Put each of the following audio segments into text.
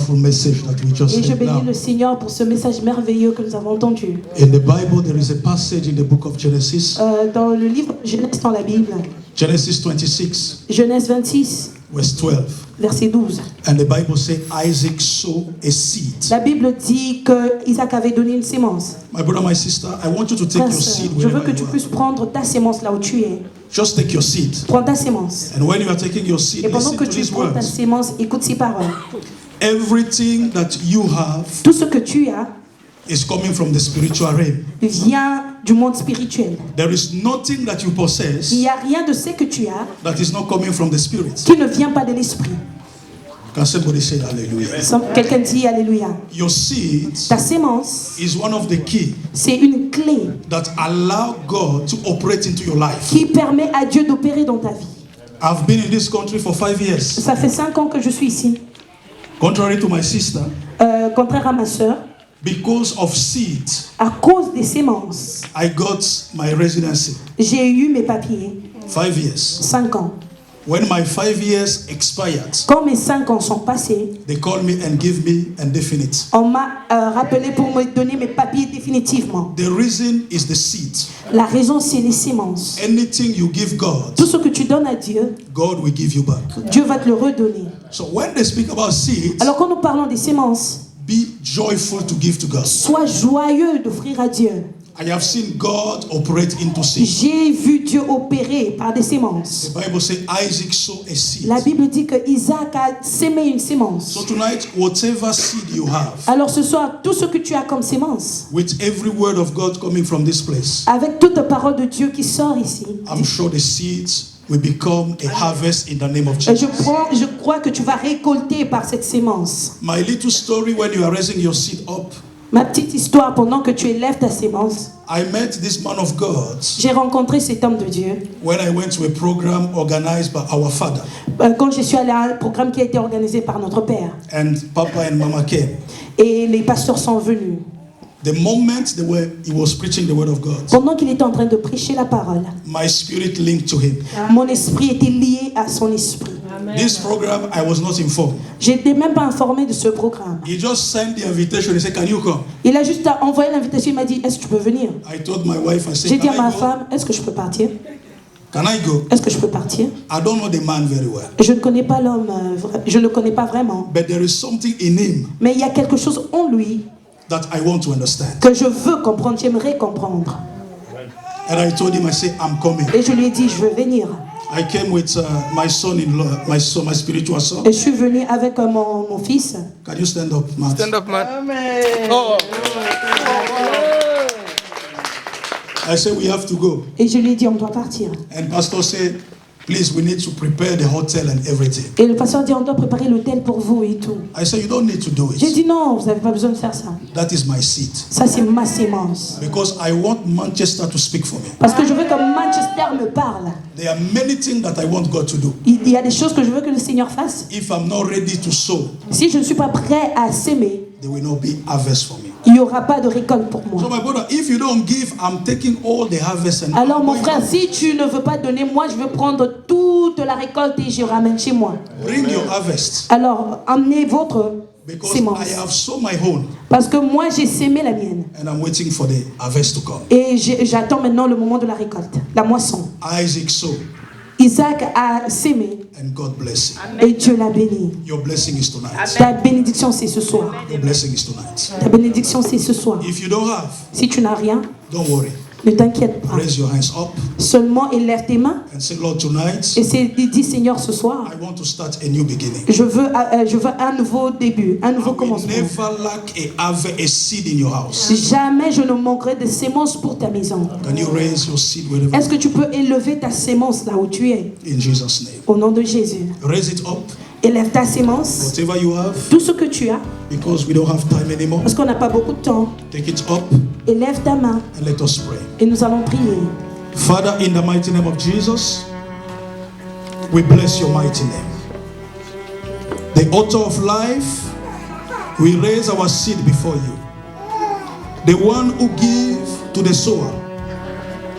wonderful message that we just Et je heard bénis now. le Seigneur pour ce message merveilleux que nous avons entendu. In the Bible, there is a passage in the book of Genesis, Dans le livre Genèse dans la Bible, Genesis 26, Genèse 26, verse 12. verset 12. And the Bible says Isaac sowed a seed. La Bible dit que Isaac avait donné une sémence. My brother, my sister, I want you to take Frère, your sœur, seed je veux wherever que tu you are. puisses prendre ta sémence là où tu es. Just take your seed. Prends ta sémence. And when you are taking your seed, Et pendant listen que to tu these prends ta words. sémence, écoute ces paroles. Everything that you have Tout ce que tu as is coming from the spiritual realm. vient du monde spirituel. There is nothing that you possess Il n'y a rien de ce que tu as that is not coming from the spirit. qui ne vient pas de l'esprit. Can somebody say hallelujah? Quelqu'un dit Alléluia. Your seed Ta sémence, is one of the key c'est une clé that allow God to operate into your life. qui permet à Dieu d'opérer dans ta vie. I've been in this country for 5 years. Ça fait 5 ans que je suis ici. Contrary to my sister, Contraire à ma sœur, because of seed, à cause des sémences, I got my residency. j'ai eu mes papiers. 5 years. 5 ans. When my 5 years expired, Quand mes 5 ans sont passés, they called me and gave me indefinite. on m'a rappelé pour me donner mes papiers définitivement. The reason is the seed. La raison, c'est les sémences. Anything you give God, Tout ce que tu donnes à Dieu, God will give you back. Dieu va te le redonner. So when they speak about seeds, Alors quand nous parlons des sémences, be joyful to give to God. sois joyeux d'offrir à Dieu. I have seen God operate into seed. J'ai vu Dieu opérer par des sémences. The Bible says Isaac sowed a seed. La Bible dit que Isaac a sémé une sémence. So tonight, whatever seed you have, Alors ce soir, tout ce que tu as comme sémence, with every word of God coming from this place, avec toute parole de Dieu qui sort ici, I'm sure the seeds will become a harvest in the name of je Jesus. crois que tu vas récolter par cette sémence. My little story when you are raising your seed up, Ma petite histoire, pendant que tu élèves ta sémence, I met this man of God j'ai rencontré cet homme de Dieu. when I went to a program organized by our father. Quand je suis allée à un programme qui a été organisé par notre père. And Papa and Mama came. Et les pasteurs sont venus. The moment he was preaching the word of God, Pendant qu'il était en train de prêcher la parole, my spirit linked to him. mon esprit était lié à son esprit. This program, I was not informed. J'étais même pas informée de ce programme. He just sent the invitation. He said, "Can you come?" Il a juste envoyé l'invitation, il m'a dit, est-ce que tu peux venir? I told my wife, I said, J'ai dit à "Can ma I go? femme, est-ce que je peux partir? Can I go?" Est-ce que je peux partir? I don't know the man very well, Je ne connais pas l'homme, je ne le connais pas vraiment. but there is something in him Mais il y a quelque chose en lui that I want to understand. que je veux comprendre, j'aimerais comprendre. And I told him, I said, "I'm coming." Et je lui ai dit, je veux venir. I came with my son-in-law, my spiritual son. Et je suis venue avec mon fils. Can you stand up, man? Stand up, man. Amen. Oh. I said, "We have to go." Et je lui ai dit, on doit partir. And pastor said, "Please, we need to prepare the hotel and everything." Et le pasteur dit, on doit préparer l'hôtel pour vous et tout. I said, "You don't need to do J'ai it. dit, non, vous n'avez pas besoin de faire ça. That is my seed. Ça, c'est ma sémence. Because I want Manchester to speak for me. Parce que je veux que Manchester me parle. There are many things that I want God to do. Il y a des choses que je veux que le Seigneur fasse. If I'm not ready to sow, Si je ne suis pas prêt à s'aimer, there will not be harvest for me. il n'y aura pas de récolte pour So moi. my brother, if you don't give, I'm taking all the harvest and Alors I'm mon going frère, to si tu ne veux pas donner, moi je veux prendre toute la récolte et je ramène chez moi. bring your harvest. Alors emmenez votre Because sémence. I have sown my own Parce que moi j'ai sémé la mienne. and I'm waiting for the harvest to come. Et j'attends maintenant le moment de la récolte, la moisson. Isaac sowed Isaac a sémé and God bless him. et Dieu l'a béni. Your blessing is tonight. Ta bénédiction c'est ce soir. Your blessing is tonight. Ta bénédiction c'est ce soir. If you don't have, Si tu n'as rien, don't worry. ne t'inquiète pas. Raise your hands up Seulement élève tes mains and say, "Lord, tonight et dis Seigneur ce soir, I want to start a new beginning. je veux un nouveau début, un I nouveau will commencement. never lack a seed in your house." Jamais je ne manquerai de sémences pour ta maison. Can you raise your seed wherever? Est-ce que tu peux élever ta sémence là où tu es? In Jesus' name. Au nom de Jésus. Raise it up, Élève ta sémence, whatever you have, tout ce que tu as, because we don't have time anymore. parce qu'on n'a pas beaucoup de temps. Take it up Élève ta main and let us pray. et nous allons prier. Father, in the mighty name of Jesus, we bless your mighty name. The author of life, we raise our seed before you. The one who gives to the sower.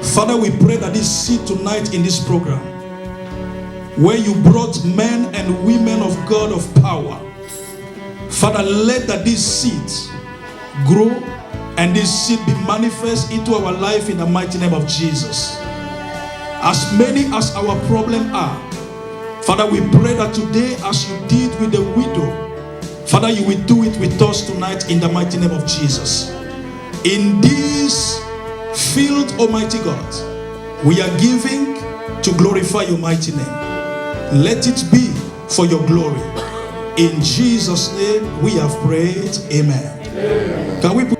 Father, we pray that this seed tonight in this program, where you brought men and women of God of power, Father, let that this seed grow and this seed be manifest into our life in the mighty name of Jesus. As many as our problem are, Father, we pray that today, as you did with the widow, Father, you will do it with us tonight in the mighty name of Jesus. In this field, Almighty God, we are giving to glorify your mighty name. Let it be for your glory. In Jesus' name we have prayed. Amen. Can we put